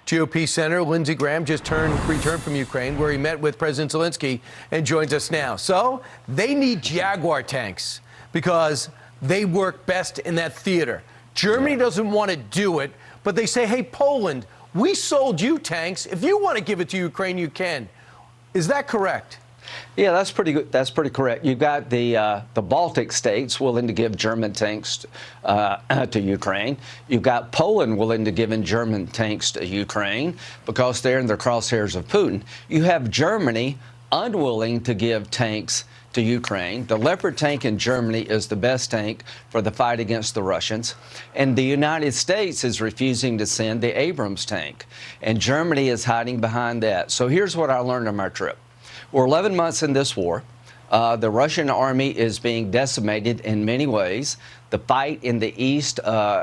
GOP Senator Lindsey Graham just returned from Ukraine, where he met with President Zelensky, and joins us now. So they need Jaguar tanks because they work best in that theater. Germany doesn't want to do it, but they say, hey, Poland, we sold you tanks. If you want to give it to Ukraine, you can. Is that correct? Yeah, that's pretty good. That's pretty correct. You've got the Baltic states willing to give German tanks to Ukraine. You've got Poland willing to give German tanks to Ukraine because they're in the crosshairs of Putin. You have Germany unwilling to give tanks to Ukraine. The Leopard tank in Germany is the best tank for the fight against the Russians. And the United States is refusing to send the Abrams tank. And Germany is hiding behind that. So here's what I learned on my trip. We're 11 months in this war. The Russian army is being decimated in many ways. The fight in the east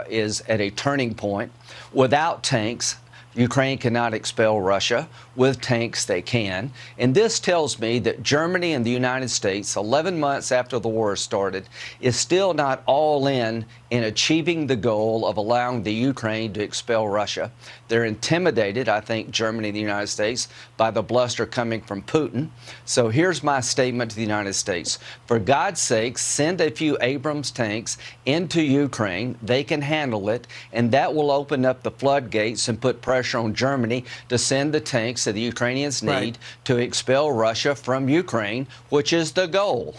is at a turning point. Without tanks, Ukraine cannot expel Russia. With tanks, they can. And this tells me that Germany and the United States, 11 months after the war started, is still not all in achieving the goal of allowing the Ukraine to expel Russia. They're intimidated, I think, Germany and the United States, by the bluster coming from Putin. So here's my statement to the United States. For God's sake, send a few Abrams tanks into Ukraine. They can handle it, and that will open up the floodgates and put pressure on Germany to send the tanks that the Ukrainians need to expel Russia from Ukraine, which is the goal.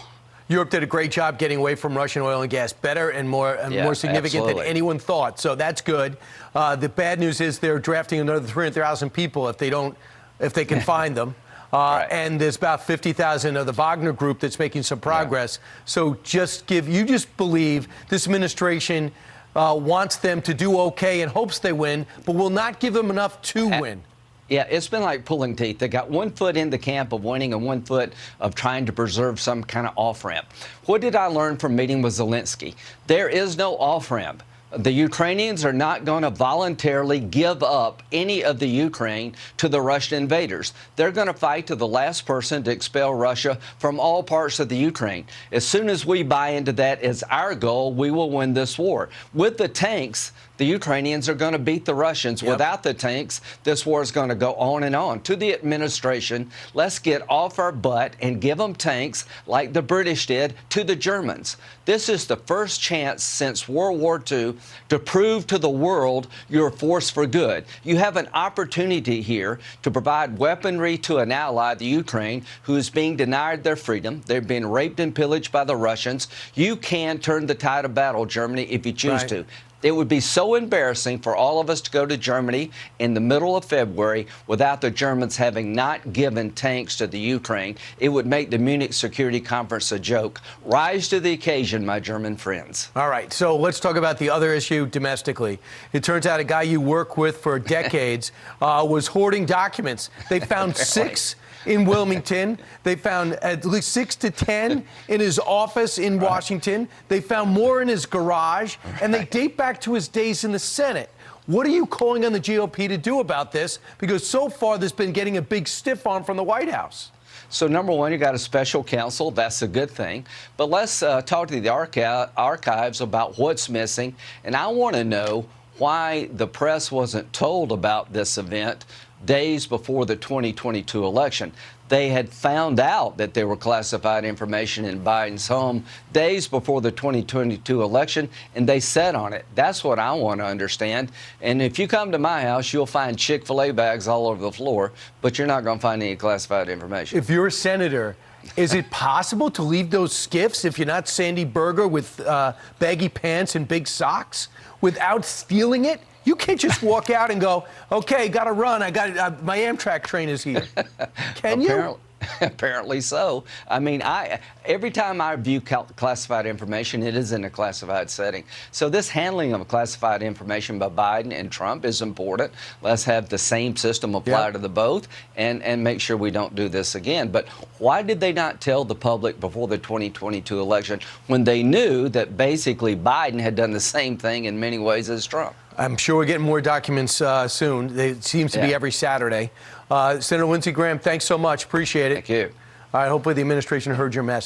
Europe did a great job getting away from Russian oil and gas, better and more significant than anyone thought. So that's good. The bad news is they're drafting another 300,000 people if they can find them. And there's about 50,000 of the Wagner group that's making some progress. So you just believe this administration wants them to do okay and hopes they win, but will not give them enough to win. Yeah, it's been like pulling teeth. They got 1 foot in the camp of winning and 1 foot of trying to preserve some kind of off-ramp. What did I learn from meeting with Zelensky? There is no off-ramp. The Ukrainians are not going to voluntarily give up any of the Ukraine to the Russian invaders. They're going to fight to the last person to expel Russia from all parts of the Ukraine. As soon as we buy into that as our goal, we will win this war. With the tanks, the Ukrainians are going to beat the Russians. Without the tanks, this war is going to go on and on. To the administration, let's get off our butt and give them tanks like the British did to the Germans. This is the first chance since World War II to prove to the world you're a force for good. You have an opportunity here to provide weaponry to an ally, the Ukraine, who is being denied their freedom. They're being raped and pillaged by the Russians. You can turn the tide of battle, Germany, if you choose to. It would be so embarrassing for all of us to go to Germany in the middle of February without the Germans having not given tanks to the Ukraine. It would make the Munich Security Conference a joke. Rise to the occasion, my German friends. All right, so let's talk about the other issue domestically. It turns out a guy you work with for decades was hoarding documents. They found 6 in Wilmington. They found at least 6 to 10 in his office in Washington. They found more in his garage, and they date back to his days in the Senate. What are you calling on the GOP to do about this? Because so far, there's been getting a big stiff arm from the White House. So, number one, you got a special counsel. That's a good thing. But let's talk to the archives about what's missing. And I want to know why the press wasn't told about this event days before the 2022 election. They had found out that there were classified information in Biden's home days before the 2022 election, and they sat on it. That's what I want to understand. And if you come to my house, you'll find Chick-fil-A bags all over the floor, but you're not going to find any classified information. If you're a senator, is it possible to leave those skiffs, if you're not Sandy Berger with baggy pants and big socks, without stealing it? You can't just walk out and go, okay, got to run. I got my Amtrak train is here. Can you? Apparently so. I mean, every time I view classified information, it is in a classified setting. So this handling of classified information by Biden and Trump is important. Let's have the same system apply to the both and make sure we don't do this again. But why did they not tell the public before the 2022 election when they knew that basically Biden had done the same thing in many ways as Trump? I'm sure we're getting more documents soon. It seems to be every Saturday. Senator Lindsey Graham, thanks so much. Appreciate it. Thank you. All right, hopefully the administration heard your message.